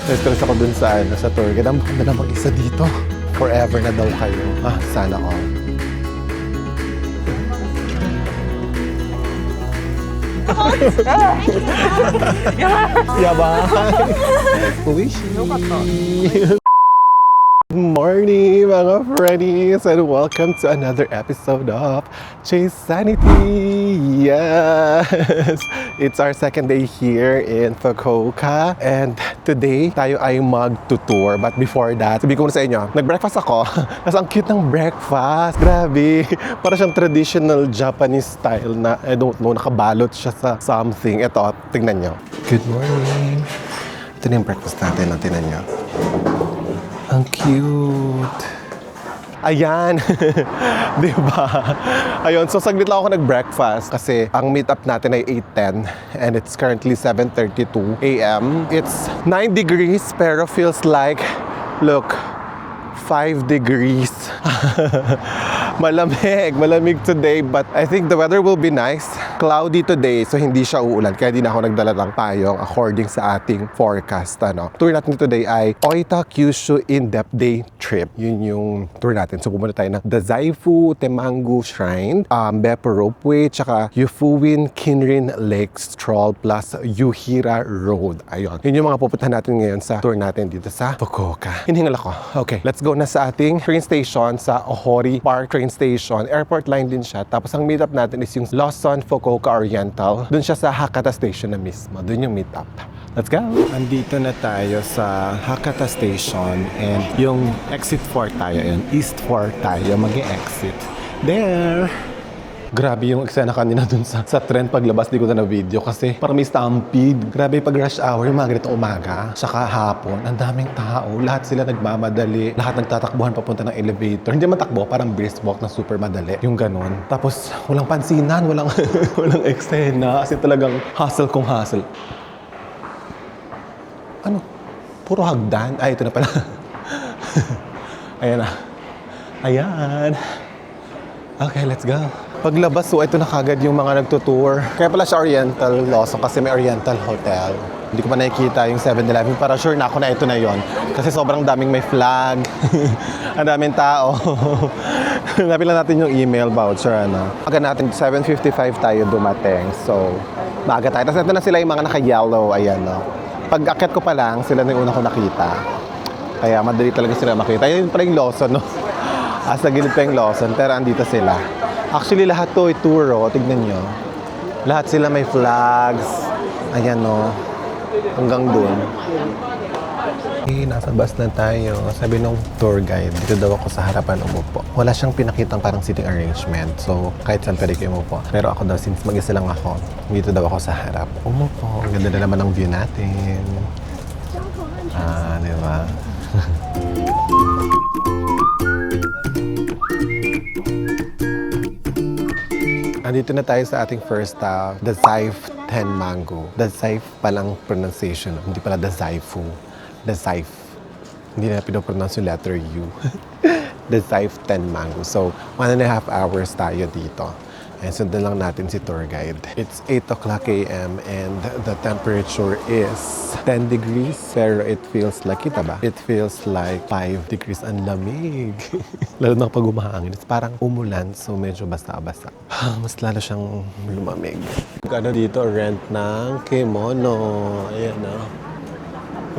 Na-stress ako dun sa tour guide. Ang maganda namang isa dito. Forever na daw kayo. Sana all. Yabang! Uwishi! Good morning mga friends and welcome to another episode of Chase Sanity. Yes! It's our second day here in Fukuoka and today tayo ay mag-tour. But before that, sabi ko muna sa inyo, nag-breakfast ako. Kasi ang cute ng breakfast. Grabe! Para siyang traditional Japanese style na, I don't know, nakabalot siya sa something. Ito, tingnan nyo. Good morning! Ito na yung breakfast natin. Tingnan nyo. Ang cute. Ayan. Diba? Ayun, so saglit lang ako nag-breakfast kasi ang meet-up natin ay 8:10 and it's currently 7:32 a.m. It's 9 degrees pero feels like, look, 5 degrees. Malamig today but I think the weather will be nice. Cloudy today so hindi siya uulan kaya di na ako nagdala ng payong according sa ating forecast. Tour natin today ay Oita Kyushu In-Depth Day Trip. Yun yung tour natin. So pumunta tayo ng Dazaifu Temmangu Shrine, Beppo Ropeway, tsaka Yufuin Kinrin Lake Stroll plus Yuhira Road. Ayun. Yun yung mga pupuntahan natin ngayon sa tour natin dito sa Fukuoka. Hinihingal ako. Okay, let's go na sa ating train station sa Ohori Park Train Station. Airport line din siya. Tapos ang meetup natin is yung Lawson Fukuoka Oriental. Doon siya sa Hakata Station na mismo. Doon yung meetup. Let's go! Andito na tayo sa Hakata Station and yung exit 4 tayo. Yun. East 4 tayo. Mag-exit. There! Grabe yung eksena kanina dun sa trend paglabas, di ko na video kasi parang may stampede. Grabe pag rush hour, yung mga ganitong umaga, saka hapon, ang daming tao. Lahat sila nagmamadali, lahat nagtatakbuhan papunta ng elevator. Hindi man takbo, parang brisk walk na super madali. Yung ganun. Tapos walang pansinan, walang eksena. Kasi talagang hustle kung hustle. Ano? Puro hagdan. Ay, ito na pala. Ayan na. Ayan. Okay, let's go. Paglabas, so ito na kagad yung mga nagtutour. Kaya pala siya Oriental Lawson kasi may Oriental Hotel. Hindi ko pa nakikita yung 7-Eleven. Para sure na ako na ito na yon. Kasi sobrang daming may flag. Ang daming tao. Hanapin lang natin yung email voucher. Aga natin, 7:55 tayo dumating. So, maaga tayo. Tapos ito na sila yung mga naka-yellow. Ayan, no. Pag akit ko pa lang, sila na yung una ko nakita. Kaya madali talaga sila makita. Ayun pala yung Lawson, no. Sa gilid pa yung Lawson, pero andito sila. Actually, lahat to ay tour, oh. Tignan nyo. Lahat sila may flags. Ayan, no. Hanggang dun. Okay, nasa bus na tayo. Sabi nung tour guide, dito daw ako sa harapan umupo. Wala siyang pinakitang parang seating arrangement. So, kahit saan pwede kayo umupo. Pero ako daw, since mag-isa lang ako, dito daw ako sa harap. Umupo. Ang ganda na naman ng view natin. Di ba? Andito na tayo sa ating first stop, Dazaifu Tenmangu. Dazaifu palang pronunciation, hindi pala Dazaifu. Dazaifu. Hindi na pinopronounce yung letter U. Dazaifu Tenmangu. So, 1.5 hours tayo dito. And sundan lang natin si tour guide. It's 8 o'clock a.m. and the temperature is 10 degrees. Pero it feels like, kita ba? It feels like 5 degrees. Ang lamig. Lalo na kapag umahangin. It's parang umulan, so medyo basa-basa. Mas lalo siyang lumamig. Ano dito, rent ng kimono. Ayan, no?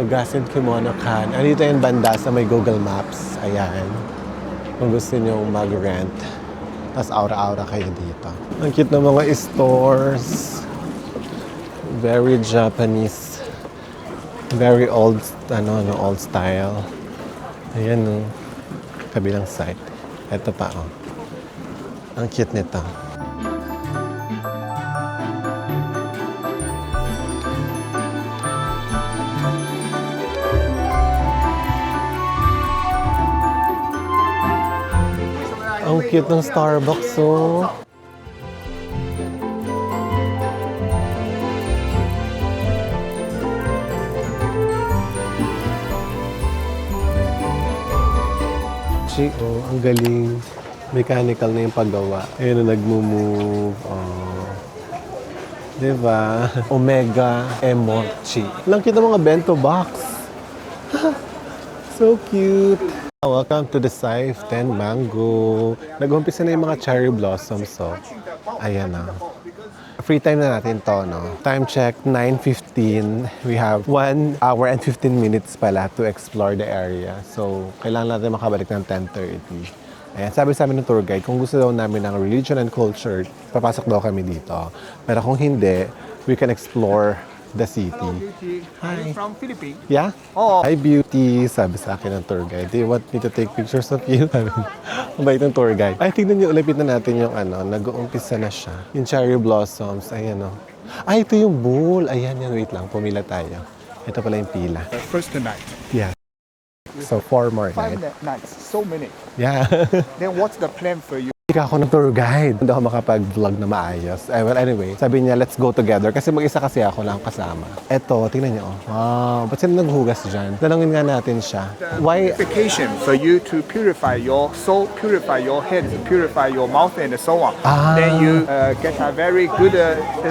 Magasin kimono kan. Andito yung banda sa may Google Maps. Ayan. Kung gusto nyo mag-rent. Tapos aura-aura kayo dito. Ang cute ng mga stores. Very Japanese. Very old, old style. Ayan, no. Kabilang side. Ito pa, oh. Ang cute nito. Ang cute ng Starbucks, oh. Oh, ang galing. Mechanical na yung paggawa. Ayun na nagmo-move. Oh. Diba? Omega Emochi. Lang kita mga bento box. So cute! Welcome to the Saif 10 Mango. Nag-umpisa na yung mga cherry blossoms, so. Ayan na. Free time na natin to, no? Time check, 9:15. We have 1 hour and 15 minutes pala to explore the area. So, kailangan natin makabalik ng 10:30. Ayan, sabi sa amin ng tour guide, kung gusto daw namin ng religion and culture, papasok daw kami dito. Pero kung hindi, we can explore the city. Beauty. Are you from Philippines? Yeah? Oh. Hi, beauty. Sabi sa akin ng tour guide. Do you want me to take pictures of you? Sabi, ang bait ng tour guide. Ay, tignan niyo, ulapit na natin yung nag-uumpisa na siya. Yung cherry blossoms. Ayan, o. Ay, ito yung bull. Ayan, yan. Wait lang. Pumila tayo. Ito pala yung pila. First night. Yeah. So, 4 more 5 nights. nights. So many. Yeah. Then what's the plan for you? Hindi ako ng tour guide. Hindi ako makapag-vlog na maayos. Well, anyway, sabi niya, let's go together. Kasi mag-isa kasi ako lang kasama. Eto, tingnan niyo. Wow, ba't sila naghugas dyan? Tanungin nga natin siya. Why? Purification for you to purify your soul, purify your head, purify your mouth, and so on. Ah. Then you get a very good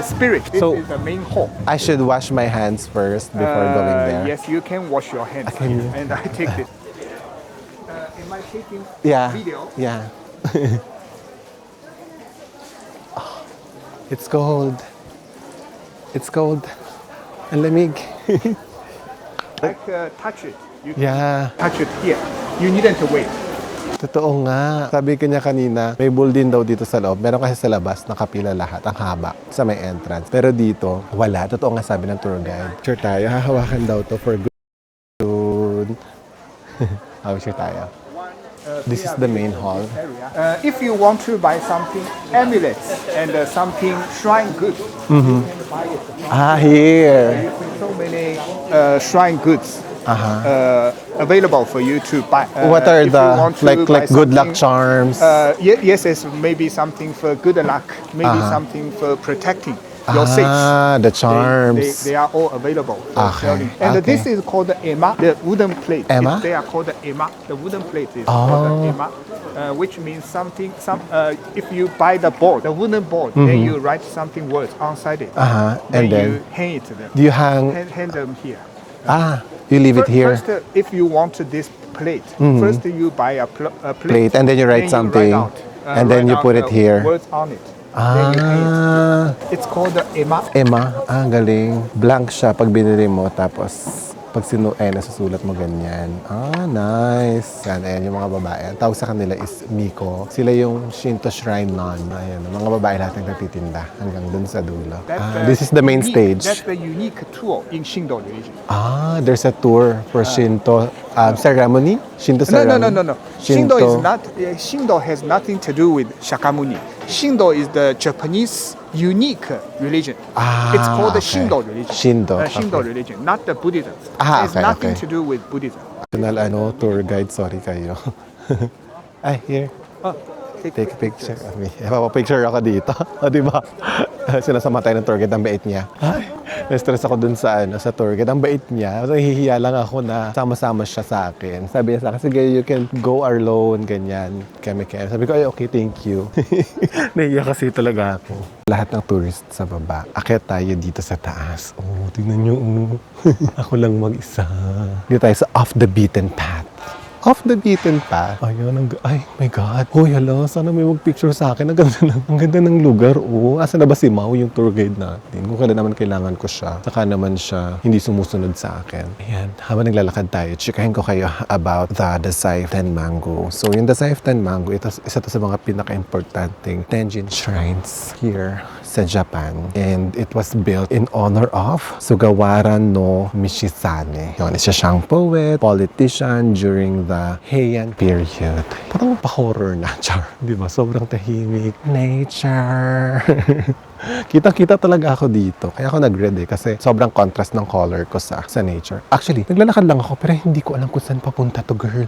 spirit. This So- is the main hope. I should wash my hands first before going there. Yes, you can wash your hands. Can you? And I take this. Am I taking Yeah. video? Yeah. Oh, it's cold. It's cold. Ang lamig. Like touch it. You Yeah. touch it here. You needn't wait. Totoo nga. Sabi ko niya kanina, may bull din daw dito sa loob. Meron kasi sa labas, nakapila lahat. Ang haba sa may entrance. Pero dito, wala. Totoo nga sabi ng tour guide. Sure tayo. Hahawakan daw to for good. Sure tayo. This is the main hall. If you want to buy something, amulets and something shrine goods, you can buy it. Here. So many shrine goods available for you to buy. What are if you want to the, buy like good luck something, charms? Yes, it's maybe something for good luck, maybe something for protecting your safe. The charms. They are all available. for Okay, selling. And okay. this is called the ema, the wooden plate. Ema? They are called the ema. The wooden plate is called the ema, which means something. If you buy the board, the wooden board, then you write something words outside it. And you then, hang it there. do you hang? Hand them here. You leave it here. First, if you want this plate, first you buy a plate, Plate, and then you write something, out, and then you write put out it the here. Words on it. Then you hang it. It's called the ema. Emma, galing. Blank siya pag binili mo, tapos pag nasusulat mo ganyan. Nice. Yan, ayan yung mga babae. Ang tawag sa kanila is Miko. Sila yung Shinto Shrine Nun. Ayan, mga babae lahat ng nagtitinda hanggang dun sa dulo. This is the main stage. That's the unique tool in Shinto religion. There's a tour for Shinto ceremony? Shinto ceremony? No. Shinto has nothing to do with Shakyamuni. Shinto is the Japanese unique religion. It's called the okay. Shinto religion. Shinto, Shinto okay. religion, not the Buddhism. It Ah, has okay, nothing okay. to do with Buddhism. National tour guide, sorry kayo. Here. Take a picture of me. Picture ako dito. O, di ba? Sinasama tayo ng tour guide, ang bait niya. Ay, na-stress ako dun sa tour guide. Ang bait niya. Nahihiya lang ako na sama-sama siya sa akin. Sabi niya sa akin, sige, you can go alone, ganyan. Kami. Sabi ko, ay, okay, thank you. Nahihiya kasi talaga ako. Lahat ng tourist sa baba. Akyat tayo dito sa taas. Oh, tingnan niyo. Ako lang mag-isa. Dito tayo sa off the beaten path. Off the beaten path. Ayun, ay my God. Hoy, hala, sana may mag-picture sa akin. Ang ganda ng lugar. Asa na ba si Mau, yung tour guide natin? Kung kailan naman kailangan ko siya. Saka naman siya hindi sumusunod sa akin. Ayan, habang naglalakad tayo, chikahin ko kayo about the Saif 10 Mango. So, yung the Saif 10 Mango, isa to sa mga pinaka-importanting Tenjin shrines here sa Japan. And it was built in honor of Sugawara no Mishizane. Yun, isa siyang poet, politician during the Heian period. Parang pa-horror na, char. Di ba? Sobrang tahimik. Nature. Kitang-kita talaga ako dito. Kaya ako nag-red kasi sobrang contrast ng color ko sa nature. Actually, naglalakad lang ako pero hindi ko alam kung saan papunta to, girl.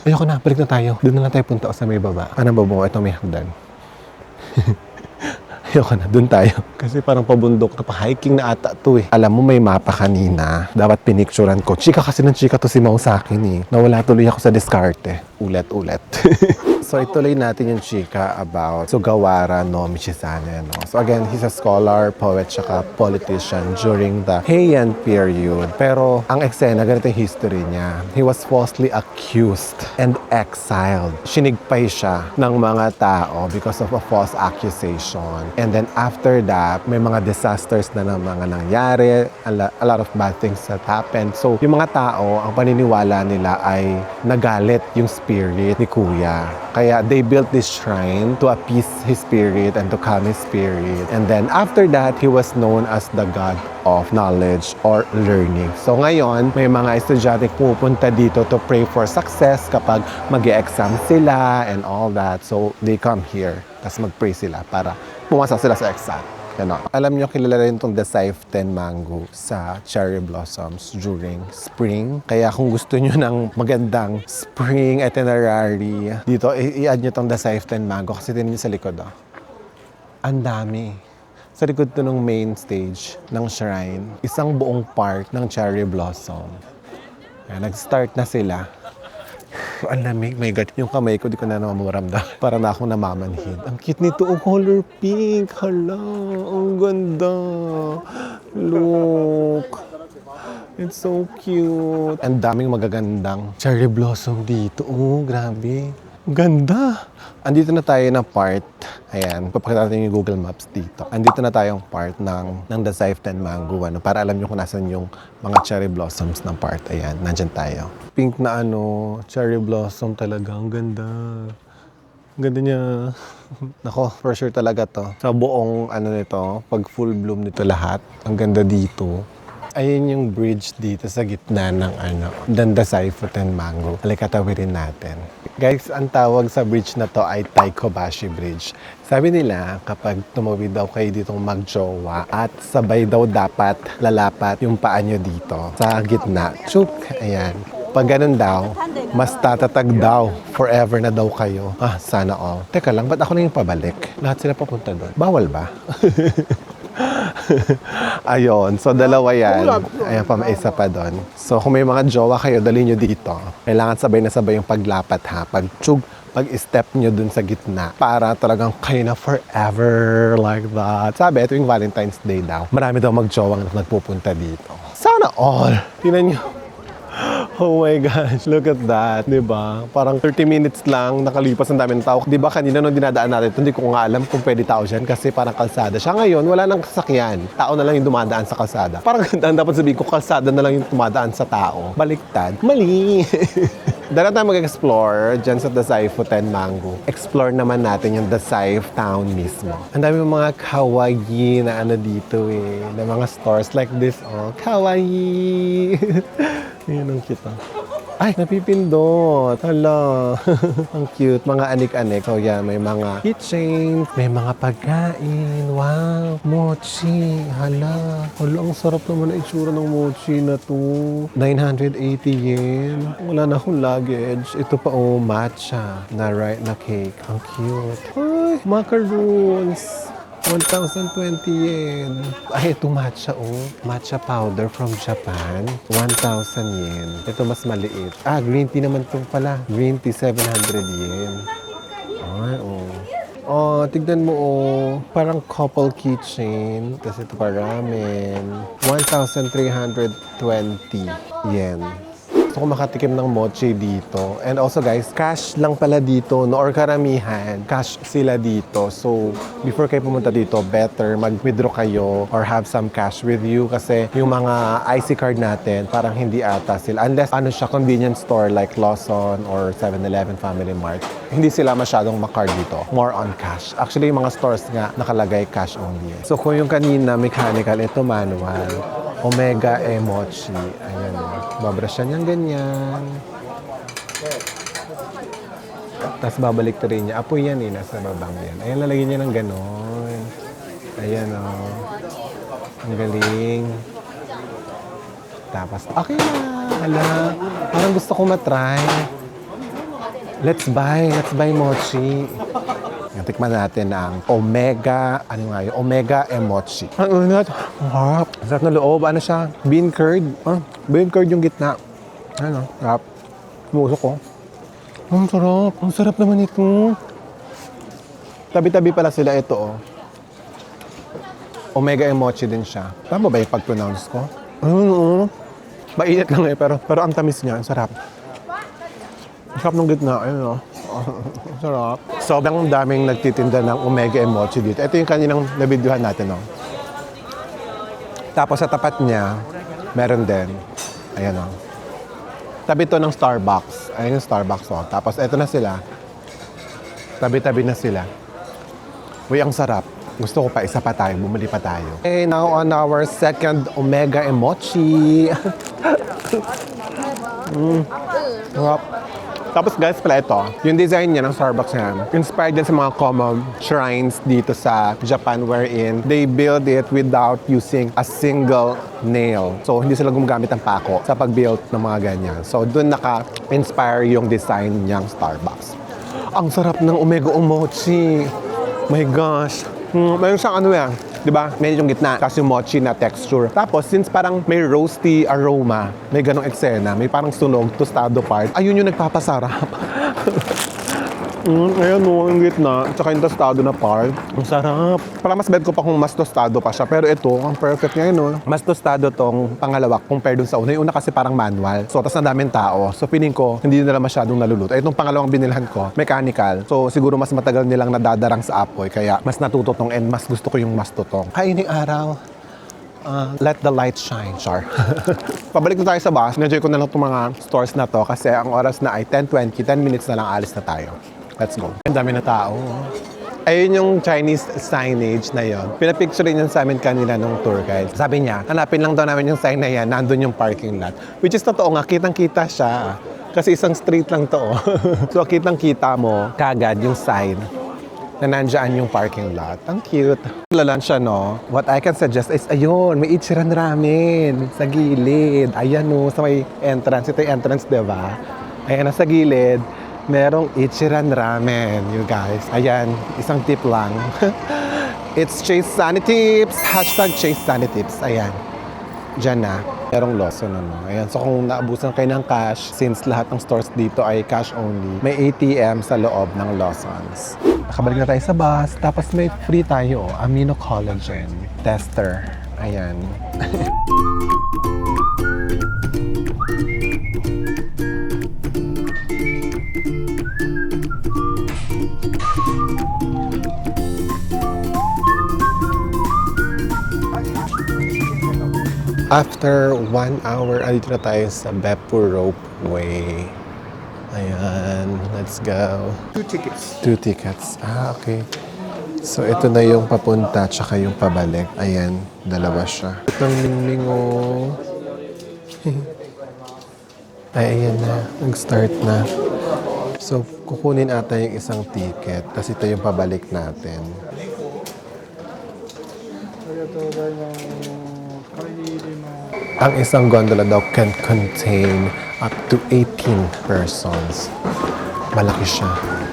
Ayoko na, balik na tayo. Doon na lang tayo punta o sa may baba. Anong baba mo? Ito may hagdan. Ayoko na, dun tayo. Kasi parang pabundok na pa-hiking na ata to eh. Alam mo, may mapa kanina. Dapat pinicturan ko. Chika kasi ng chika to si Mau sa akin eh. Nawala tuloy ako sa diskarte. Ulat-ulat. So ituloy natin yung chika about Sugawara no Michizane. No? So again, he's a scholar, poet, tsaka politician during the Heian period. Pero ang eksena, ganito yung history niya. He was falsely accused and exiled. Sinigpay siya ng mga tao because of a false accusation. And then after that, may mga disasters na ng mga nangyari, a lot of bad things that happened. So yung mga tao, ang paniniwala nila ay nagalit yung spirit ni Kuya. Kaya they built this shrine to appease his spirit and to calm his spirit. And then after that, he was known as the god of knowledge or learning. So ngayon, may mga estudyante pupunta dito to pray for success kapag mag-e-exam sila and all that. So they come here, tapos mag-pray sila para pumasa sila sa exam. Ano. Alam nyo, kilala rin itong Dasaiften mango sa cherry blossoms during spring. Kaya kung gusto nyo ng magandang spring itinerary, dito, i-add nyo itong Dasaiften mango kasi din nyo sa likod. Oh. Ang dami. Sa likod to ng main stage ng shrine, isang buong park ng cherry blossom. Kaya nag-start na sila. Ang lamig, my God. Yung kamay ko, di ko na namamuramdam. Para na akong namamanhid. Ang cute nito, ang color pink. Hala, ang ganda. Look. It's so cute. Ang daming magagandang cherry blossom dito. Oh, grabe. Ganda. Andito na tayo na part. Ayan, papakita natin yung Google Maps dito. Andito na tayong part ng Dasaiften mango. Ano, para alam nyo kung nasan yung mga cherry blossoms ng part. Ayan, nandyan tayo. Pink na cherry blossom talaga. Ang ganda. Ang ganda niya. Nako, for sure talaga to. Sa buong nito, pag full bloom nito lahat. Ang ganda dito. Ayun yung bridge dito sa gitna ng Dasaiften mango. Halika, tawirin natin. Guys, ang tawag sa bridge na to ay Taikobashi Bridge. Sabi nila, kapag tumawid daw kayo ditong magjowa at sabay daw dapat lalapat yung paa nyo dito sa gitna. Chuk! Ayan. Pag ganun daw, mas tatatag daw. Forever na daw kayo. Ah, sana all. Teka lang, ba't ako na yung pabalik? Lahat sila papunta doon. Bawal ba? Ayun, so dalawa yan. Ayan pa, may isa pa doon. So kung may mga jowa kayo, dali nyo dito. Kailangan sabay na sabay yung paglapat ha. Pag-step nyo dun sa gitna para talagang kayo na forever like that. Sabi, ito yung Valentine's Day daw. Marami daw mag-jowang nagpupunta dito. Sana all. Tingnan nyo. Oh my gosh, look at that, di ba? Parang 30 minutes lang, nakalipas ang dami ng tao. Di ba kanina nung dinadaan natin ito, hindi ko nga alam kung pwede tao dyan kasi parang kalsada. Siya ngayon, wala nang sasakyan. Tao na lang yung dumadaan sa kalsada. Parang dapat sabihin ko, kalsada na lang yung dumadaan sa tao. Baliktad. Mali! Dala tayo mag-explore dyan sa Dasaiften mango. Explore naman natin yung Dasaif town mismo. Ang dami mga kawaii na dito na mga stores like this. Oh, kawaii! Yun ang cute. Ay, napipindot. Hala. Ang cute. Mga anik-anik. So, yan. May mga keychains. May mga pagkain. Wow. Mochi. Hala. Hala, ang sarap naman na itsura ng mochi na to. 980 yen. Wala na akong luggage. Ito pa, matcha na cake. Ang cute. Ay, macaroons. 1,020 yen. Ay, ito matcha, matcha powder from Japan. 1,000 yen. Ito mas maliit. Ah, green tea naman ito pala. Green tea, 700 yen. Ay, Oh, tignan mo, parang couple keychain. Tapos ito pa ramen. 1,320 yen. Gusto ko makatikim ng mochi dito. And also guys, cash lang pala dito, no? Or karamihan, cash sila dito. So, before kayo pumunta dito, better mag-withdraw kayo or have some cash with you kasi yung mga IC card natin, parang hindi ata sila. Unless siya, convenience store like Lawson or 7-Eleven, Family Mart. Hindi sila masyadong makard dito. More on cash. Actually, yung mga stores nga nakalagay cash only. So, kung yung kanina mechanical, ito manual. Omega Mochi. Ayan. Babrasyan niyang ganyan. Tapos babalik to rin niya. Apoy yan nasa babang yan. Ayan, lalagyan niya ng ganon. Ayan Ang galing. Tapos, okay na. Hala. Parang gusto ko matry. Let's buy mochi. Tikman natin ang Omega, Omega Mochi. Ang ingat. Harap. Sarap na loob. Siya? Bean curd. Bean curd yung gitna. Harap. Musok ko. Ang sarap. Ang sarap naman ito. Tabi-tabi pala sila ito, oh. Omega Emochi din siya. Tama ba yung pag-pronounce ko? Mainit lang eh, pero ang tamis niya. Ang sarap. Ang sarap ng gitna. Ayun, oh. Ang sarap. Sobrang daming nagtitinda ng Omega Emochi dito. Ito yung kaninang nabidyohan natin, oh. Tapos sa tapat niya, meron din. Ayan, oh. Tabi to ng Starbucks. Ayan yung Starbucks, oh. Tapos eto na sila. Tabi-tabi na sila. Uy, ang sarap. Gusto ko pa, isa pa tayo. Bumili pa tayo. Okay, now on our second Omega Emochi. Sarap. Tapos guys, pala ito, yung design niya ng Starbucks niya, inspired din sa mga common shrines dito sa Japan wherein they build it without using a single nail. So, hindi sila gumagamit ng pako sa pag-build ng mga ganyan. So, dun naka-inspire yung design niyang Starbucks. Ang sarap ng Omega Emochi. My gosh. Mayroon siyang ano yan, di ba? May yung gitna, tapos yung mochi na texture. Tapos, since parang may roasty aroma, may ganong eksena, may parang sunog, tostado part, ayun yung nagpapasarap. Ayan o, yung gitna, tsaka yung tostado na part. Ang sarap. Parang mas bet ko pa kung mas tostado pa siya. Pero ito, ang perfect ngayon o. Mas tostado tong pangalawa compared dun sa una. Yung una kasi parang manual. So, tas na daming tao. So, feeling ko, hindi nila masyadong naluluto. Itong pangalawang binilhan ko, mechanical. So, siguro mas matagal nilang nadadarang sa apoy. Kaya, mas natututong and mas gusto ko yung mas tutong. Kaining araw. Let the light shine, char. Pabalik na tayo sa bus. Enjoy ko na lang itong mga stores na to kasi ang oras na ay 10:20, 10 minutes na lang alis na tayo. Let's go. Ang dami na tao. Ayun yung Chinese signage na yon. Pinapicture rin yun sa amin kanina nung tour guide. Sabi niya, hanapin lang daw namin yung sign na yan, nandun yung parking lot. Which is totoo nga, kitang-kita siya. Kasi isang street lang to. So kitang-kita mo kagad yung sign na nandyan yung parking lot. Ang cute. Lalan siya, no? What I can suggest is, ayun, may Ichiran Ramen sa gilid. Ayan, no, sa may entrance. Ito yung entrance, diba? Ayan, nasa gilid. Merong Ichiran Ramen, you guys. Ayan, isang tip lang. It's Chase Sunny Tips. Hashtag Chase Sunny Tips. Ayan. Diyan na. Merong Lawson, ano. Ayan, so kung naabusan kayo ng cash, since lahat ng stores dito ay cash only, may ATM sa loob ng Lawsons. Nakabalik na tayo sa bus. Tapos may free tayo, amino collagen tester. Ayan. After 1 hour, andito na tayo sa Beppu Ropeway. Ayan, let's go. 2 tickets. 2 tickets. Ah, okay. So, ito na yung papunta, tsaka yung pabalik. Ayan, dalawa siya. Itong mingmingo. Ay, ayan na. Nag-start na. So, kukunin ata yung isang ticket. Kasi ito yung pabalik natin. Ang isang gondola daw can contain up to 18 persons. Malaki siya. Hihinto.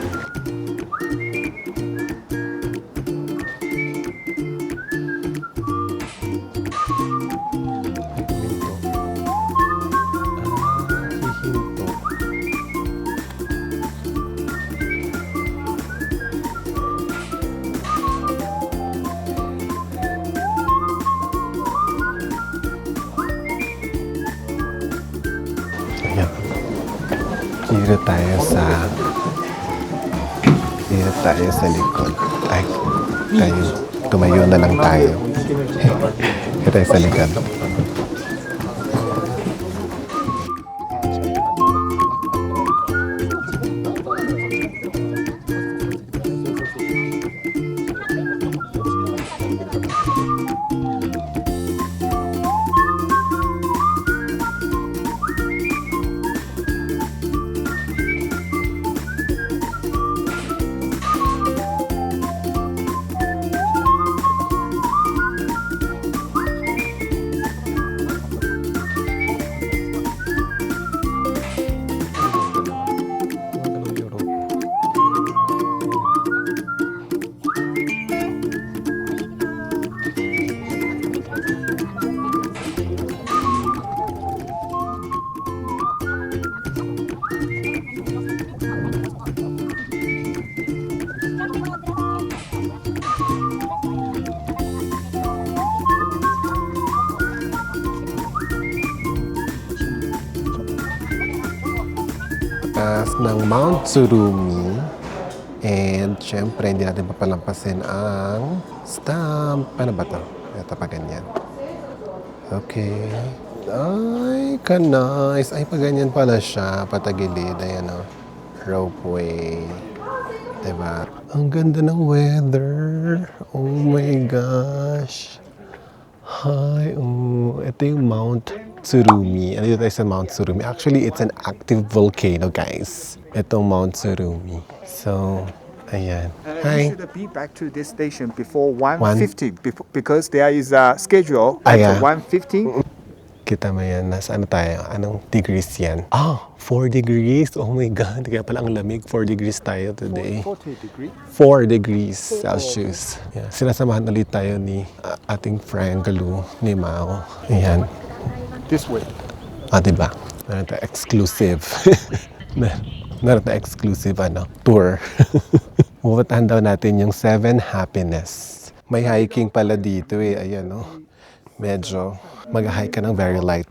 Ayan. Dito tayo sa likod. Ay, tumayo na lang tayo. Dito tayo sa likod. taas ng Mount Tsurumi. And syempre, hindi natin papalampasin ang stamp. Paano ba ito? Ito pa ganyan. Okay. Ay, ka-nice. Ay, pa ganyan pala siya. Patagilid. Ayan o. Ropeway. Diba? Ang ganda ng weather. Oh my gosh. Hi. Oh, ito yung Mount Tsurumi. Ano dito tayo sa Mount Tsurumi? Actually, it's an active volcano, guys. Itong Mount Tsurumi. So, ayan. Hi. You should be back to this station before 1:50 because there is a schedule at yeah. 1:15. Kita mo yan. Nasa ano tayo? Anong degrees yan? 4 degrees. Oh my God. Kaya pala ang lamig. 4 degrees tayo today. 40 degrees. 4 degrees Celsius. Yeah. Sinasamahan ulit tayo ni ating friend Galu, ni Mao. Ayan. This way. Diba? Meron tayo exclusive. Meron tayo exclusive tour. Pupuntahan daw natin yung 7 Happiness. May hiking pala dito eh. Ayan medyo mag-hike ka ng very light.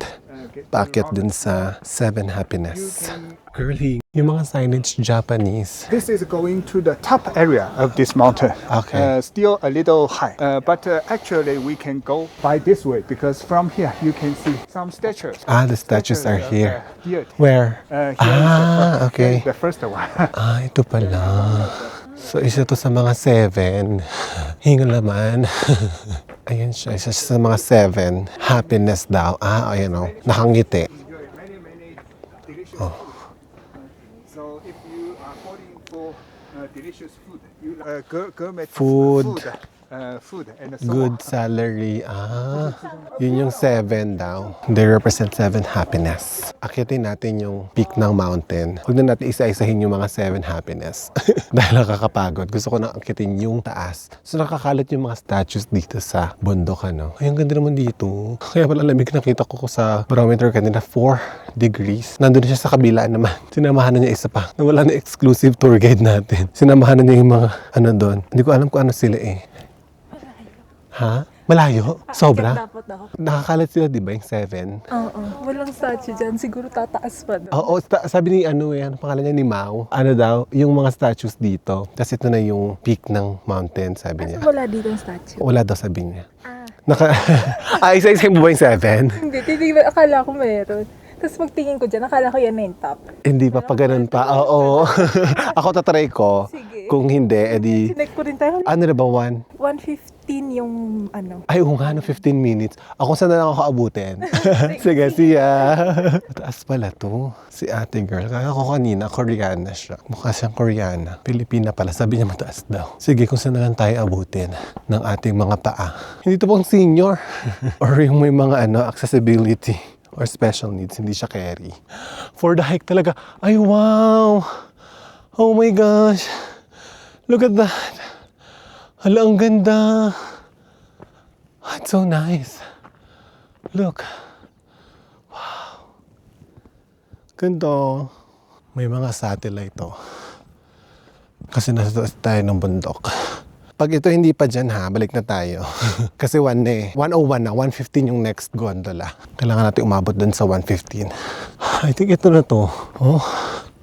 Paakyat dun sa 7 Happiness. Girlie, yung mga signage Japanese. This is going to the top area of this mountain. Okay. Still a little high. But actually we can go by this way because from here you can see some statues. The statues are here. Here. Where? Here is okay. the first one. Ito pala. So, isa to sa mga 7. Hingal naman. Ayan siya. Isa sa mga 7. Happiness daw. Ayan nakangiti. Many delicious food. So if you are calling for delicious food, you gourmet Food. food and so Good on. salary. Yun yung 7 daw. They represent 7 happiness. Akitin natin yung peak ng mountain. Huwag na natin isa-isahin yung mga 7 happiness. Dahil nakakapagod. Gusto ko na akitin yung taas. So nakakalat yung mga statues dito sa bundok. Ay, ang ganda naman dito. Kaya pala lamig nakita ko sa barometer kanina. 4 degrees. Nandun siya sa kabila naman. Sinamahan na niya isa pa. Nawala na exclusive tour guide natin. Sinamahan na niya yung mga doon. Hindi ko alam kung ano sila eh. Malayo? Sobra? Dapat ako. Nakakalat sila, di ba, yung 7? Oo. Walang statue dyan. Siguro tataas pa doon. Oo, sabi ni ano pangalan niya ni Mao. Ano daw, yung mga statues dito. Tapos ito na yung peak ng mountain, sabi niya. Wala dito yung statue. Wala daw, sabi niya. Isa-isa mo ba yung 7? Hindi. Titignan. Akala ko meron. Tapos magtingin ko dyan, akala ko yan na yung top. Hindi pa, pa ganun pa. Oo. Ako tatry ko. Sige. Kung hindi, edi... Sinek ko rin tayo. Ano na ba, 1:15 yung ano. Ay, 15 minutes. Ako saan na lang ako abutin? Sige, siya. Mataas pala to. Si ate girl. Kaya ko kanina, Koreana siya. Mukha siyang Koreana. Pilipina pala. Sabi niya mataas daw. Sige, kung saan na lang tayo abutin ng ating mga paa. Hindi to pang senior. Or yung may mga accessibility or special needs. Hindi siya carry. For the hike talaga. Ay, wow! Oh my gosh! Look at that! Hala, ang ganda! It's so nice. Look. Wow. Ganda. May mga satellite to. Kasi nasa tayo ng bundok. Pag ito hindi pa dyan balik na tayo. Kasi 101 na, 115 yung next gondola. Kailangan natin umabot dun sa 115. I think ito na to. Oh,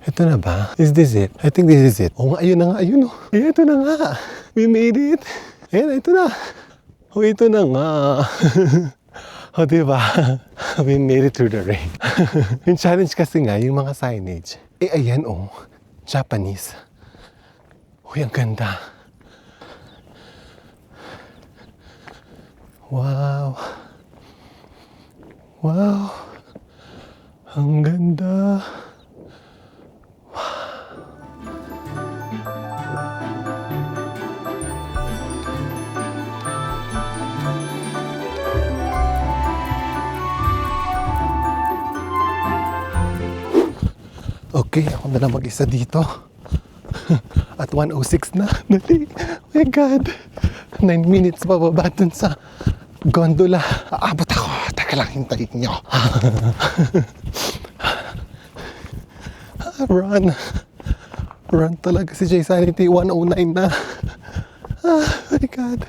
ito na ba? Is this it? I think this is it. Oh, ayun na nga, ayun. Ayan, ito na nga. We made it. Ayan, ito na. Oh, ito na nga. Oh, diba? We made it through the rain. Yung challenge kasi nga, yung mga signage. Ayan, Japanese. Uy, ang ganda. Wow. Wow. Ang ganda. Okay, ako na lang mag-isa dito. At 1:06 na. Dali. Oh my God. 9 minutes pa baba dun sa gondola. Aabot ako. Teka lang, hintayin nyo. Run. Run talaga si J Sanity. 1:09 na. Oh my God.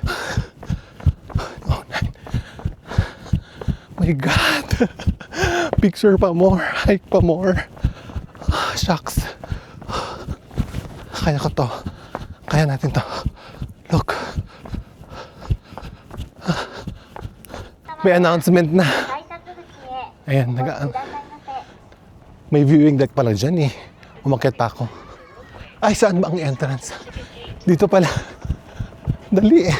1:09. My God. Picture pa more. Hike pa more. Shucks. Kaya ko to. Kaya natin to. Look. May announcement na. Ayan, may viewing deck pala dyan eh. Umakyat pa ako. Ay, saan ba ang entrance? Dito pala. Dali eh.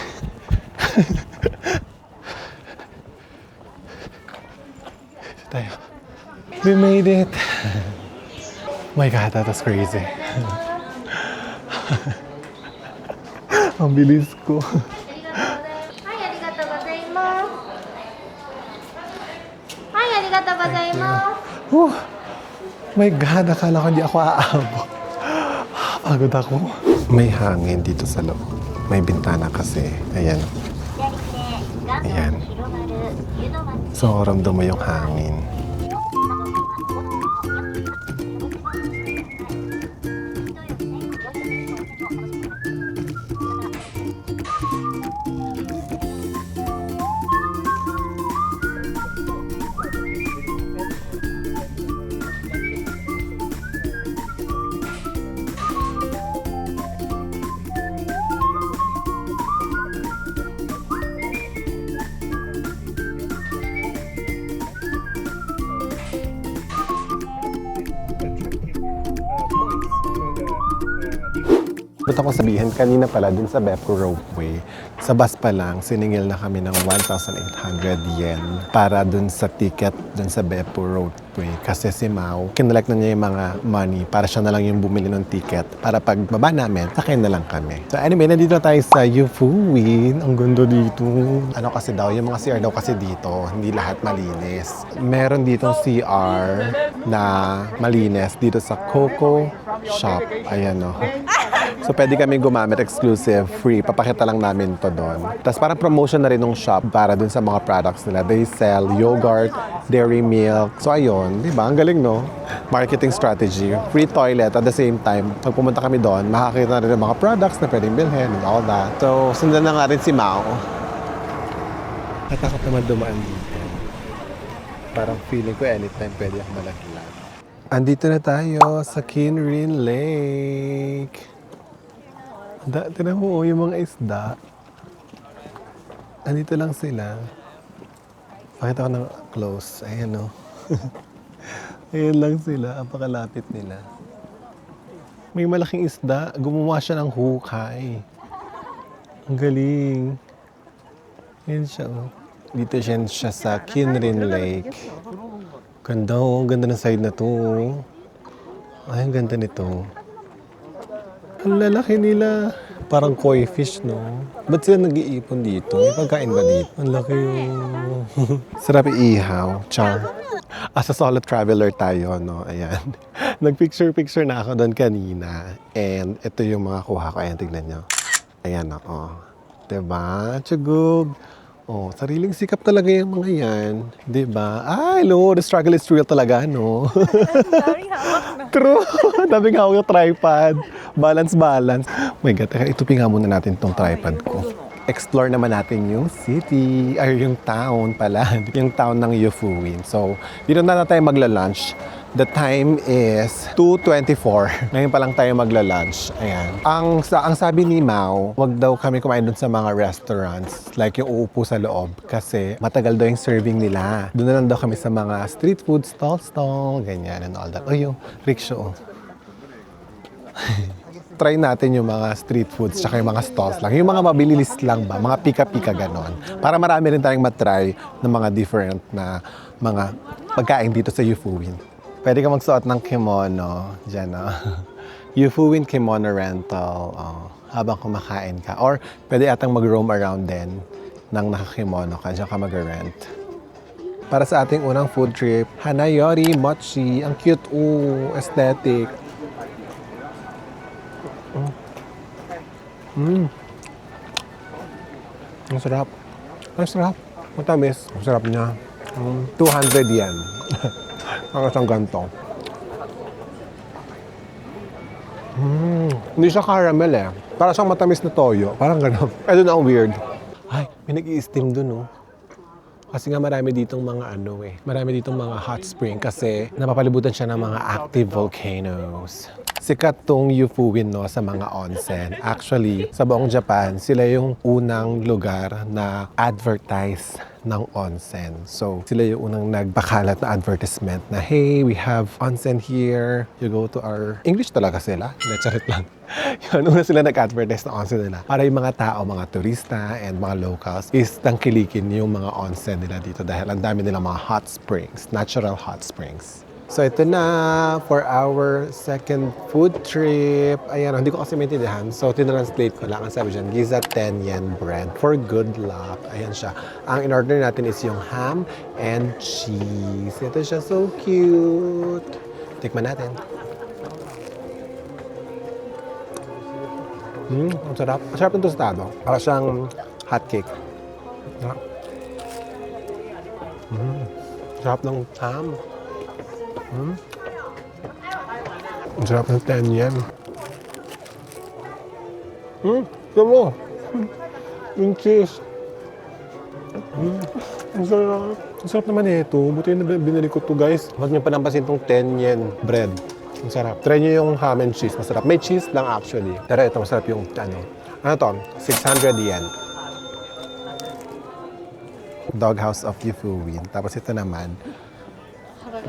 Tayo. We made it. Oh my God, that was crazy. Ang bilis ko. Hi, arigatou gozaimasu. Hi, arigatou gozaimasu. My God, akala ko hindi ako aabot. Pagod ako. May hangin dito sa loob. May bintana kasi. Ayan. Ayan. So, ramdam mo yung hangin. Ba't ako sabihin, kanina pala dun sa Beppu Ropeway, sa bus pa lang, siningil na kami ng 1,800 yen para dun sa ticket dun sa Beppu Ropeway. Kasi si Mau, kinolect na niya yung mga money para siya na lang yung bumili ng ticket para pag baba namin, sakay na lang kami. So anyway, nandito na tayo sa Yufuin. Ang ganda dito. Ano kasi daw, yung mga CR daw kasi dito, hindi lahat malinis. Meron ditong CR na malinis dito sa Coco Shop. Ayan o. So, pwede kami gumamit exclusive, free. Papakita lang namin to doon. Tapos parang promotion na rin ng shop para dun sa mga products nila. They sell yogurt, dairy milk. So, ayun. Di ba? Ang galing, no? Marketing strategy. Free toilet at the same time. Pag pumunta kami doon, makakita na rin ng mga products na pwedeng bilhin and all that. So, sundan na nga rin si Mao. Natakot naman dumaan dito. Parang feeling ko anytime pwede ako malaglag. Andito na tayo sa Kinrin Lake. Tinan mo yung mga isda. Andito lang sila. Pakita ko ng close. Ayan o. Ayan lang sila. Ang pakalapit nila. May malaking isda. Gumawa siya ng hukay. Ang galing. Ayan siya o. Dito siya sa Kinrin Lake. Ganda o. Ganda ng side na to. Ay, ang ganda nito. Ang lalaki nila. Parang koi fish, no? Ba't sila nag-iipon dito? May pagkain ba dito? Ang laki yung... Sarap iihaw. Char. As a solo traveler tayo, no? Ayan. Nag-picture-picture na ako doon kanina. And ito yung mga kuha ko. Ayan, tignan nyo. Ayan, o. Diba? Chugug. Oh, sariling sikap talaga yung mga yan. Diba? Ay, no, the struggle is real talaga, no? Daming hawak na. True. Daming hawak yung tripod. Balance. Oh my God, teka, itupin nga muna natin tong tripod ko. Explore naman natin yung city, ay yung town pala. Yung town ng Yufuin. So, dito na tayo magla-lunch. The time is 2:24. Ngayon pa lang tayo magla-lunch. Ayan. Ang sabi ni Mau, wag daw kami kumain dun sa mga restaurants. Like yung uupo sa loob. Kasi matagal daw yung serving nila. Doon na lang daw kami sa mga street food stall, ganyan and all that. O yung rickshaw. Try natin yung mga street foods tsaka yung mga stalls lang. Yung mga mabilis lang ba? Mga pika-pika ganon. Para marami rin tayong matry ng mga different na mga pagkain dito sa Yufuin. Pwede ka magsuot ng kimono. Diyan, no? Yufuin kimono rental. Habang kumakain ka. Or pwede atang mag-roam around din nang nakakimono ka. Diyan ka mag-rent. Para sa ating unang food trip, Hanayori Mochi. Ang cute. Aesthetic. Ang sarap. Ang sarap. Matamis. Ang sarap niya. 200 yen. Ang isang ganito. Hindi siya caramel eh. Para siyang matamis na toyo. Parang gano'n. Ay, doon ang weird. Ay, may nag-i-steam doon, oh. Kasi nga marami ditong mga marami ditong mga hot spring kasi napapalibutan siya ng mga active volcanoes. Sikat tong Yufuin no sa mga onsen. Actually, sa buong Japan, sila yung unang lugar na advertise ng onsen. So, sila yung unang nagpakalat na advertisement na, hey, we have onsen here. You go to our... English talaga sila. Charit lang. Yun, una sila nag-advertise ng onsen nila. Para yung mga tao, mga turista and mga locals is tangkilikin yung mga onsen nila dito dahil ang dami nilang mga hot springs, natural hot springs. So ito na for our second food trip. Ayan, hindi ko kasi maintindihan. So tinranslate ko lang. Ang sabi dyan, Giza 10 yen bread for good luck. Ayan siya. Ang in-order natin is yung ham and cheese. Ito siya, so cute. Tikman natin. Ang sarap. Ang sarap ng tostado. Para siyang hot cake. Sarap. Sarap ng ham. Ang sarap ng 10 yen. Ito mo. Yung cheese. Ang sarap. Ang sarap naman ito. Buti na binili ko to guys. Huwag niyo panampasin tong 10 yen bread. Ang sarap. Try niyo yung ham and cheese. Masarap. May cheese lang actually. Pero ito masarap yung ano to? 600 yen. Doghouse of Yufuin. Tapos ito naman,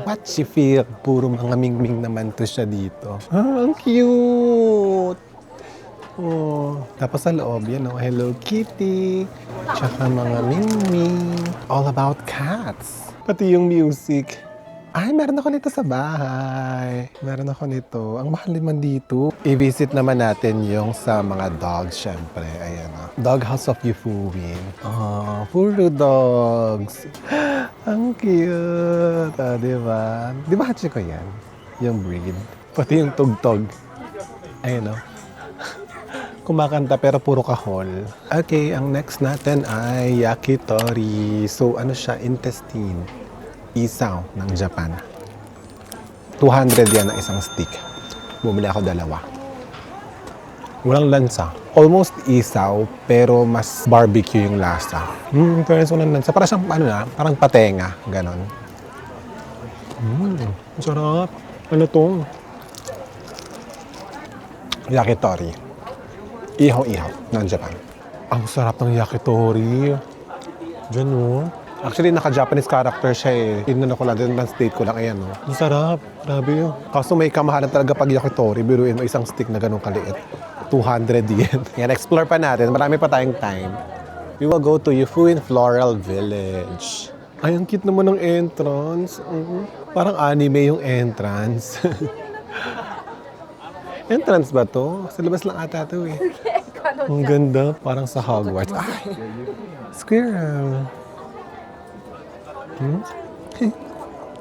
what she feel? Puro mga mingming naman to siya dito. Ang cute! Oh. Tapos sa loob, yan o, Hello Kitty. Tsaka mga mingming. All about cats. Pati yung music. Ay, meron ako nito sa bahay. Meron ako nito. Ang mahal naman dito. I-visit naman natin yung sa mga dogs, syempre. Ayan o. Doghouse of Yufuin. Oh, puro dogs. Ang cute. Diba? Di ba Hachiko yan? Yung breed. Pati yung tugtog. Ayun o. Kumakanta pero puro kahol. Okay, ang next natin ay yakitori. So, ano siya? Intestine. Isaw ng Japan. 200 yan ang isang stick. Bumili ako dalawa. Walang lansa. Almost isaw, pero mas barbecue yung lasa. Fairness, walang lansa. Parang siyang, parang patenga. Ganon. Ang sarap. Ano to? Yakitori. Ihaw-ihaw ng Japan. Ang sarap ng yakitori. Diyan o. Actually, naka-Japanese character siya eh. Tinanong ko lang, translate ko lang. Ayan o. Ang sarap. Grabe yun. Kaso may kamahalan talaga pag yakitori. Biruin mo isang stick na ganun kaliit. 200 yen. Yan, explore pa natin. Marami pa tayong time. We will go to Yufuin Floral Village. Ay, ang cute naman ng entrance. Parang anime yung entrance. Entrance ba to? Sa labas lang ata to eh. Ang ganda. Parang sa Hogwarts. Ay! Squirrel.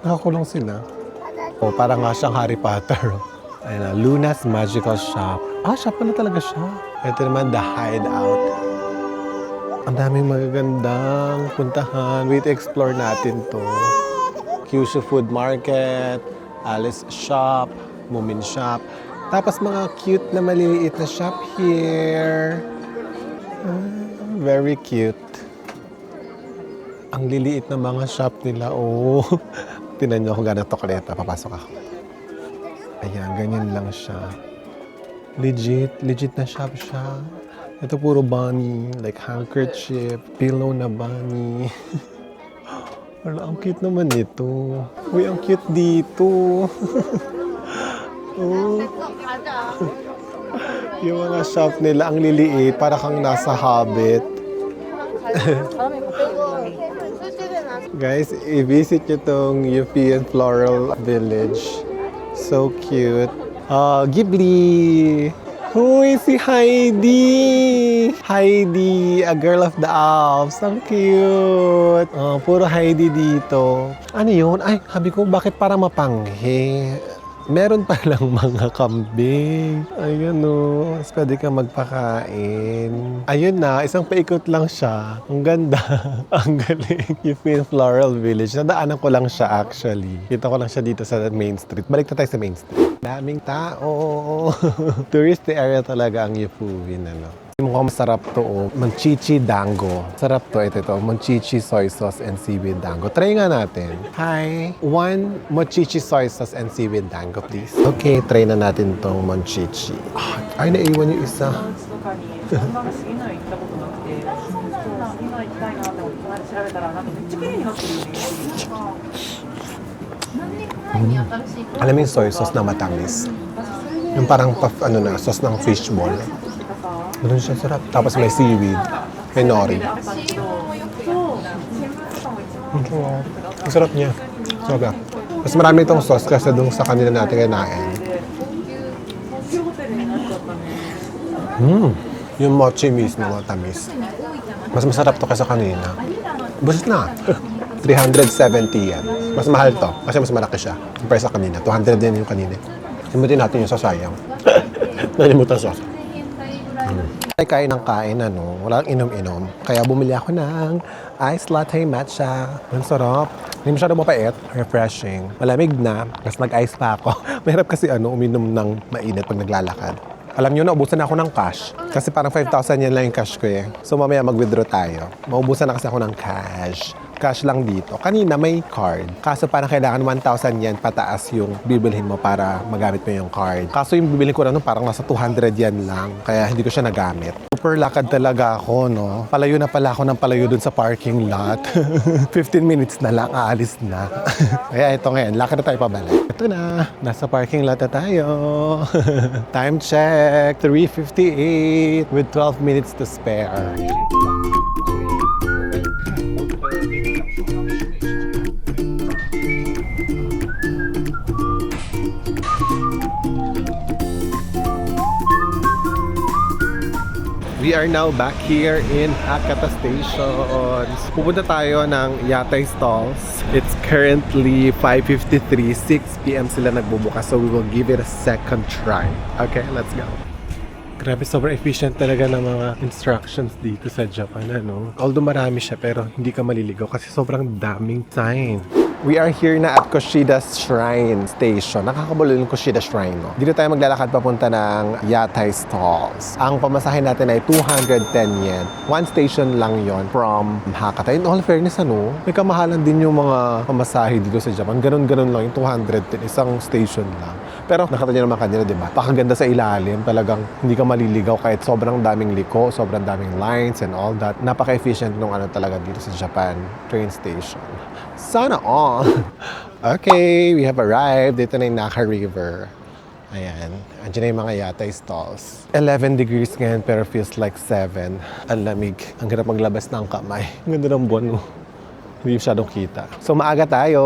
Nakakulong sila. O, parang nga siyang Harry Potter. Ayun na, Luna's Magical Shop. Shop pala talaga siya. Ito naman, The Hideout. Ang daming magagandang puntahan. Wait, explore natin to. Kyushu Food Market, Alice Shop, Moomin Shop. Tapos mga cute na maliliit na shop here. Very cute. Ang liliit na mga shop nila. Oh, tinan niyo kung gano'ng tokoleta. Papasok ako. Ayan, ganyan lang siya. Legit na shop siya. Ito puro bunny, like handkerchief, pillow na bunny. Wala, ang cute naman ito. Uy, ang cute dito. Oh. Yung mga shop nila, ang liliit, para kang nasa Hobbit. Guys, i-visit nyo tong Yufuin Floral Village. So cute. Ghibli! Huy, si Heidi! Heidi, a girl of the Alps. Ang cute! Puro Heidi dito. Ano yun? Ay, sabi ko, bakit parang mapanghe? Meron palang mga kambing. Ayun o. Pwede ka magpakain. Ayun na. Isang paikot lang siya. Ang ganda. Ang galing. Yufuin Floral Village. Nadaanan ko lang siya actually. Kita ko lang siya dito sa Main Street. Balik na tayo sa Main Street. Daming tao. Tourist area talaga ang Yufuin. Ano. mukhang masarap to. Oh. Monchichi dango. Sarap to. Ito. Monchichi soy sauce and seaweed dango. Try nga natin. Hi. 1 monchichi soy sauce and seaweed dango, please. Okay, try na natin tong monchichi. Ay, naiwan yung isa. とかにそんな話以内行ったことなくて、今行きたいなって思ってこの間調べたらなんかめっちゃ綺麗になってるよね。何年くらいに新しい Alam mo yung soy sauce na matamis. Yung parang sauce ng fishball. Ganun siya sarap. Tapos may seaweed. May nori. Ang sarap niya. Sobra. Mas marami itong sauce kasi dun sa kanila natin kinain. Yung mochi mismo, matamis. Mas masarap to kaysa kanina. Bus na. 370 yan. Mas mahal to kasi mas malaki siya. Compare sa kanina. 200 din yung kanina. Simutin natin yung sasayang. Nalimutan sauce. Ay, kain ng kain, ano, walang inom-inom. Kaya bumili ako ng iced latte matcha. Ang sarap. Hindi masyado mapait. Refreshing. Malamig na. Tapos nag-ice pa ako. Mahirap kasi uminom ng mainit pag naglalakad. Alam nyo, naubusan na ako ng cash. Kasi parang 5,000 yan lang yung cash ko eh. So mamaya mag-withdraw tayo. Maubusan na kasi ako ng cash. Cash lang dito. Kanina may card. Kaso parang kailangan 1,000 yan pataas yung bibilhin mo para magamit mo yung card. Kaso yung bibilhin ko na nun parang nasa 200 yan lang. Kaya hindi ko siya nagamit. Super lakad talaga ako, no? Palayo na pala ako ng palayo dun sa parking lot. 15 minutes na lang, aalis na. Kaya ito ngayon, lakad na tayo pabalik. Ito na, nasa parking lot na tayo. Time check, 3:58 with 12 minutes to spare. We are now back here in Hakata Station. Pupunta tayo ng Yatay Stalls. It's currently 5:53, 6 p.m. sila nagbubukas, so we will give it a second try. Okay, let's go. Grabe, sobrang efficient talaga ng mga instructions dito sa Japan, ano? Although marami siya, pero hindi ka maliligaw kasi sobrang daming sign. We are here na at Kushida's Shrine Station. Nakakabulo yung Kushida Shrine, no? Dito tayo maglalakad papunta ng Yatay Stalls. Ang pamasahe natin ay 210 yen. One station lang yon from Hakata. In all fairness, ano? May kamahalan din yung mga pamasahe dito sa Japan. Ganon-ganon lang yung 210. Isang station lang. Pero nakita niyo naman kanila, di ba? Pakaganda sa ilalim. Talagang hindi ka maliligaw kahit sobrang daming liko, sobrang daming lines and all that. Napaka-efficient nung ano talaga dito sa Japan train station. Sana all! Okay, we have arrived. Dito na yung Naka River. Ayan. Andiyan na yung mga Yatay Stalls. 11 degrees ngayon pero feels like 7. Ang lamig. Ang hirap maglabas ng kamay. Ang ganda ng buwan mo. Hindi masyadong kita. So maaga tayo.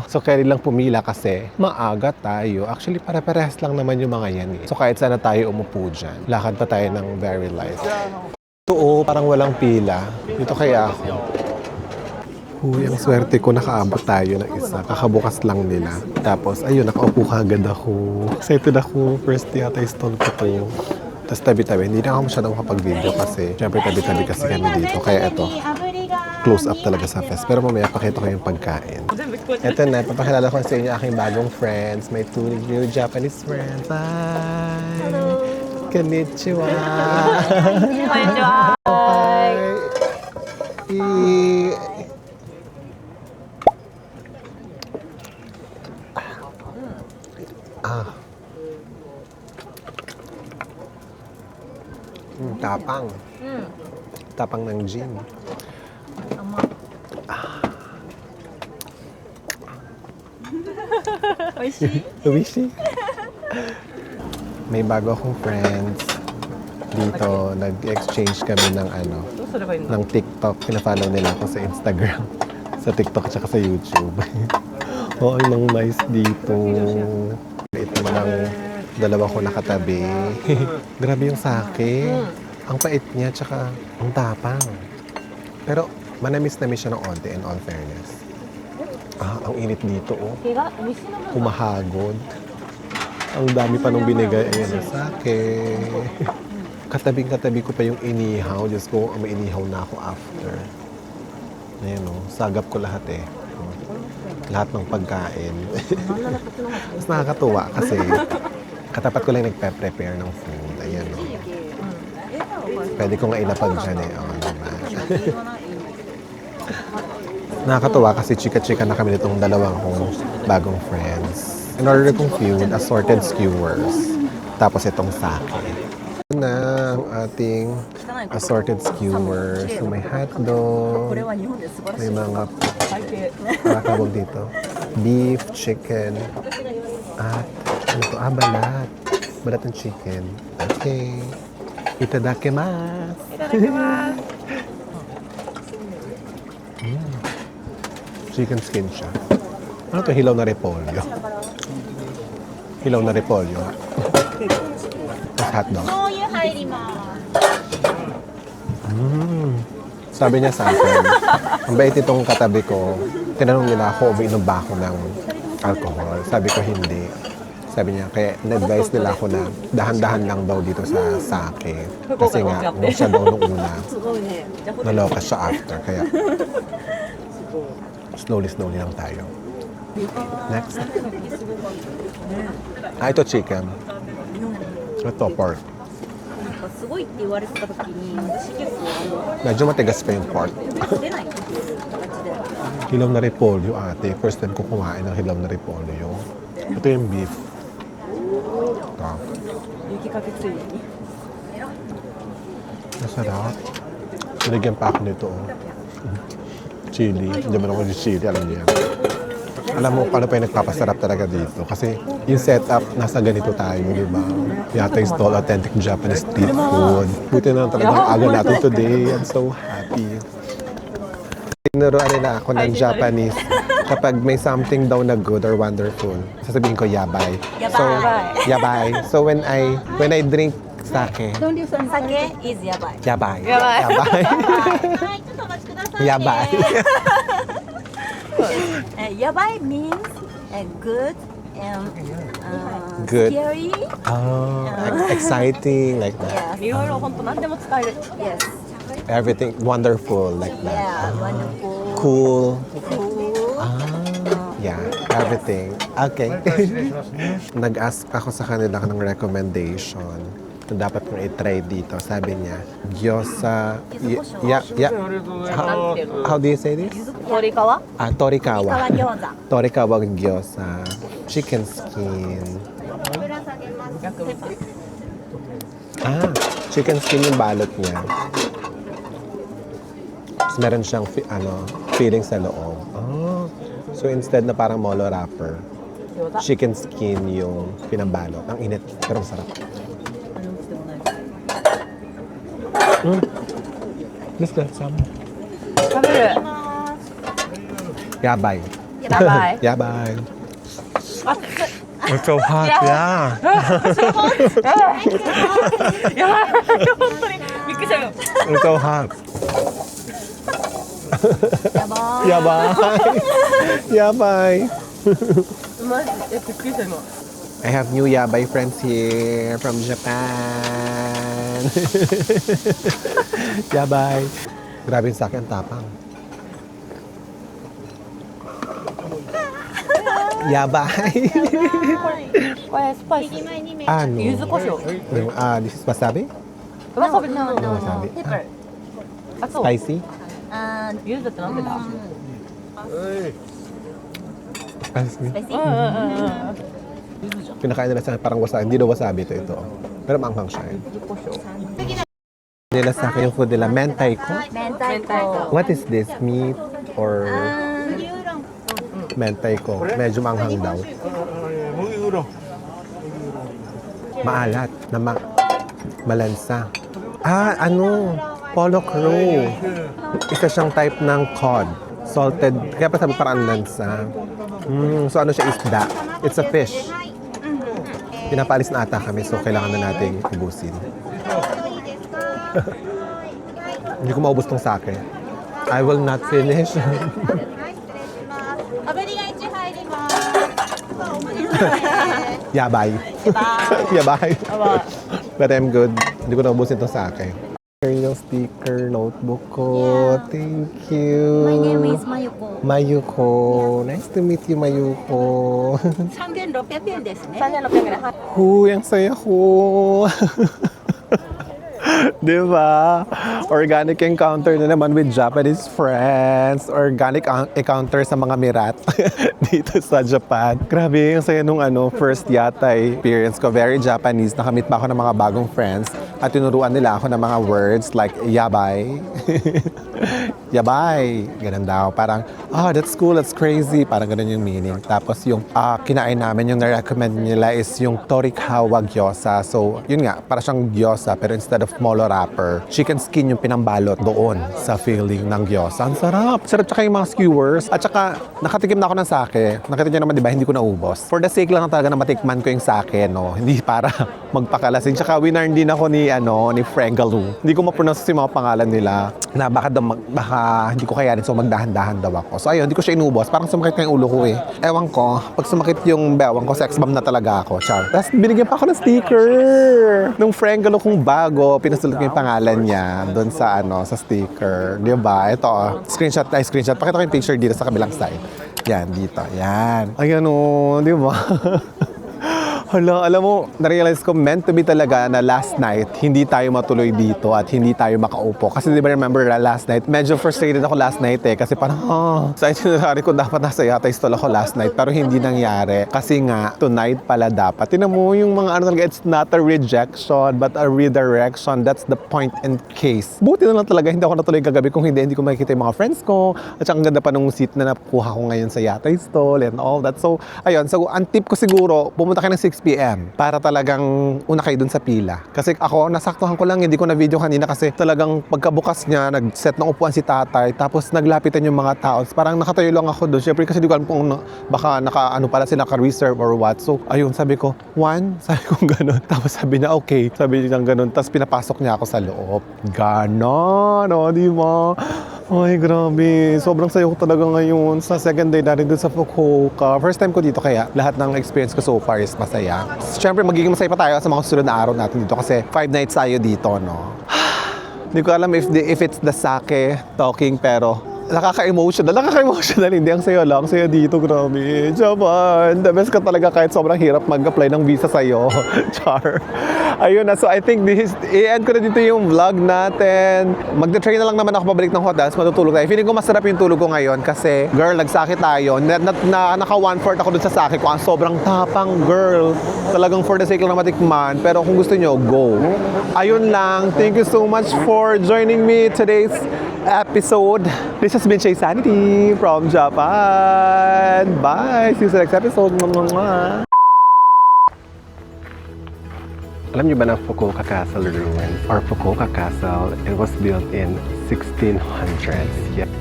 So kaya lang pumila kasi maaga tayo. Actually pare-parehas lang naman yung mga yan eh. So kahit sana tayo umupo dyan. Lakad pa tayo ng very light. Ito parang walang pila. Dito kaya ako. Uy, ang swerte ko, nakaabot tayo ng isa. Kakabukas lang nila. Tapos, ayun, nakaupo kagad ako. Excited ako. First Yatay stall ko to. Tapos tabi-tabi. Hindi na ako masyadong makapag-video kasi syempre tabi-tabi kasi kami dito. Kaya ito, close up talaga sa fest. Pero mamaya pakita ko yung pagkain. Ito na, papakilala ko sa inyo aking bagong friends. May 2 new Japanese friends. Hi! Konnichiwa! Konnichiwa! Bye! Tapang. Tapang ng gin. Oishi? May bago akong friends. Dito, nag-exchange kami ng ng TikTok. Pina-follow nila ako sa Instagram. Sa TikTok at sa YouTube. Oo, yung nice dito. Ito lang dalawa ko nakatabi. Grabe yung sake. Ang pait niya, tsaka ang tapang. Pero manamis-namis siya ng onte in all fairness. Ang init dito, oh. Kumahagod. Ang dami pa nung binigay. Ayan, sake. Katabing-katabi ko pa yung inihaw. Diyos ko, may inihaw na ako after. Ayan, oh. Sagap ko lahat eh. Lahat ng pagkain. Mas nakakatuwa kasi katapat ko lang nagpe-prepare ng food. Ayan, oh. Pwede ko nga ilapag dyan eh. Oo, diba? Nakakatuwa kasi chika-chika na kami nitong dalawang kong bagong friends. In order kong food, assorted skewers. Tapos itong sake. Ito na ang ating assorted skewers. So may hotdog, may mga tawag dito. Beef, chicken, at ano to? Balat. Balat ng chicken. Okay. Itadakimasu. Chicken skin siya. Ano to? Hilaw na repolyo. Hilaw na repolyo. Tapos hotdog. Sabi niya sa akin, ang bait itong katabi ko, tinanong nila ako, umiinom ba ako ng alcohol? Sabi ko hindi. Sabi niya, kaya na-advise nila ako na dahan-dahan lang daw dito sa sake. Kasi nga, nung siya daw nung una, naloka siya after. Kaya, slowly lang tayo. Next. Ito chicken. Ito pork. すごいって言われてた時に私結構 Medyo matigas pa yung pork. 出ないっていう形で Hilaw na repolyo, ate. First time ko kumain ng hilaw na repolyo. Ito yung beef. Ito. 雪かけついに Masarap. Nilagyan pa ako nito. Oh. Chili. Hindi mo naman yung chili. Alam niyo yan. Alam mo paano pa yung nagpapasarap talaga dito. Kasi yung setup, nasa ganito tayo, di ba? Yata yung stall, authentic Japanese street food. Buti na talagang aga natin today. I'm so happy. Tinuruan nila ako ng Japanese. Kapag may something daw na good or wonderful, sasabihin ko yabay. So, yabay. So when I drink sake, 酒 is やばい yabay. Yabay. はいちょっとお待ちくださいね Yabay. やばい means good and Good. scary Oh, exciting like that. yes いろいろ本当何でも使える yes Everything wonderful like that. yeah wonderful Cool. cool Yeah, everything. Okay. Nag-ask ako sa kanila ng recommendation na dapat kong i-try dito. Sabi niya, gyoza. How do you say this? 鶏皮 Torikawa. 川餃子 Torikawa gyoza. Chicken skin. 薬味 Chicken skin yung balot niya. Tapos meron siyang feeling sa loob. So instead na parang molo wrapper, chicken skin yung pinabalot. Ang init, pero masarap. Let's get some. 食べる Yabay. やばい Yabay. あ It's so hot, yeah. やばい本当にびっくりしたよ It's so hot. やばい Yabay. Yabay. マジでびっくりした今 I have new yabay friends here from Japan. Yabay. Grabe yung sake, ang tapang. Yabay. これスパイス Ano? 柚子胡椒 This is wasabi? わさび no no Wasabi. pepper あそう Spicy? 柚子ってなんでだ Spicy. spicy うんうんうんうん Pinakain nila sa parang wasabi. Hindi daw wasabi ito. Pero maanghang siya. 胡椒 Nila sa akin yung food nila. Mentai ko? 明太子 What is this? Meat or mentai ko? Medyo maanghang daw. Maalat. Malansa. Polo crow. Isa siyang type ng cod. Salted. Kaya pa sabi parang lansa. So ano siya, isda. It's a fish. Pinapaalis na ata kami, so kailangan na nating ubusin. Hindi ko maubos tong sake. I will not finish. アベリが1入ります Yabay. Yabay. But I'm good. Hindi ko naubusin tong sake. Yung sticker notebook ko. Thank you. My name is Mayuko Mayuko. Nice to meet you, Mayuko. 3600円ですね 3600円はい Huy, ang saya ko. Di ba? Organic encounter na naman with Japanese friends. Organic encounter sa mga mirat dito sa Japan. Grabe, ang saya nung first yatay experience ko. Very Japanese. Nakamit pa ako ng mga bagong friends at tinuruan nila ako ng mga words like yabay. Yabay. Ganun daw. Parang, that's cool, that's crazy. Parang ganun yung meaning. Tapos yung kinain namin, yung na-recommend nila is yung Torikawa gyoza. So, yun nga, para siyang gyoza pero instead of molo wrapper, chicken skin yung pinambalot doon sa filling ng gyoza. Ang sarap. Sarap tsaka yung mga skewers. At tsaka, nakatikim na ako ng sake. Nakita niyo naman, di ba, hindi ko naubos. For the sake lang talaga na matikman ko yung sake, no? Hindi para magpakalasing. Tsaka winarn din ako ni Frangaloo. Hindi ko ma-pronounce yung mga pangalan nila na baka hindi ko kayanin, so magdahan-dahan daw ako. So ayun, hindi ko siya inubos. Parang sumakit na yung ulo ko eh. Ewan ko, pag sumakit yung bewang ko, sex bomb na talaga ako. Char. Tapos binigyan pa ako ng sticker nung Frangaloo kong bago. Pinasulat ko yung pangalan niya doon sa sa sticker. Di ba? Ito, screenshot. Pakita ko yung picture dito sa kabilang side. Yan, dito. Yan. Ayan di ba? Hala, alam mo, na-realize ko meant to be talaga na last night, hindi tayo matuloy dito at hindi tayo makaupo. Kasi di ba remember last night, medyo frustrated ako last night eh. Kasi parang, sa itinerary ko dapat nasa yatay stall ako last night. Pero hindi nangyari. Kasi nga, tonight pala dapat. Tinan mo yung mga talaga, it's not a rejection, but a redirection. That's the point and case. Buti na lang talaga, hindi ako natuloy kagabi. Kung hindi ko makikita yung mga friends ko. At saka ang ganda pa nung seat na nakuha ko ngayon sa yatay stall and all that. So, ayun. So, ang tip ko siguro, pumunta kayo ng 6 p.m. para talagang una kayo dun sa pila. Kasi ako, nasaktuhan ko lang, hindi ko na video kanina kasi talagang pagkabukas niya, nag-set ng upuan si tatay, tapos naglapitan yung mga tao. Parang nakatayo lang ako doon. Siyempre kasi di ko alam kung baka pala sila naka-reserve or what. So, ayun, sabi ko, sabi ko gano'n. Tapos sabi niya, okay. Sabi niya gano'n. Tapos pinapasok niya ako sa loob. Ganon, di ba? Ay, grabe. Sobrang sayo ko talaga ngayon sa second day natin dun sa Fukuoka. First time ko dito kaya lahat ng experience ko so far is masaya. Siyempre, magiging masaya pa tayo sa mga susunod na araw natin dito kasi 5 nights tayo dito, no? Hindi ko alam if it's the sake talking pero nakaka-emotional, hindi ang sayo lang, sayo dito, grabe. Japan, the best ka talaga kahit sobrang hirap mag-apply ng visa sa'yo. Char. Ayun na, so I think i-end ko na dito yung vlog natin. Magde-train na lang naman ako pabalik ng hotel, matutulog tayo. Feeling ko masarap yung tulog ko ngayon kasi, girl, nagsakit tayo. Naka 1/4 ako dun sa sakit ko. Ang sobrang tapang, girl. Talagang for the sake lang na matikman. Pero kung gusto nyo, go. Ayun lang. Thank you so much for joining me today's episode. This has been Shay Sanity from Japan. Bye! See you sa next episode. Alam niyo ba na Fukuoka Castle ruins or Fukuoka Castle, it was built in 1600s. Yeah.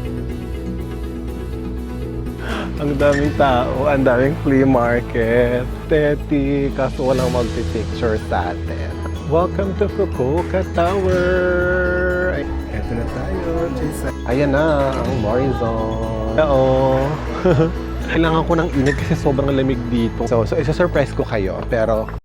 Ang daming tao, ang daming flea market. Teti, kaso walang magpipicture sa atin. Welcome to Fukuoka Tower! Eto na tayo, Jason. Ayan na, ang Morrison. Oo. Kailangan ko ng init kasi sobrang lamig dito. So isa-surprise ko kayo, pero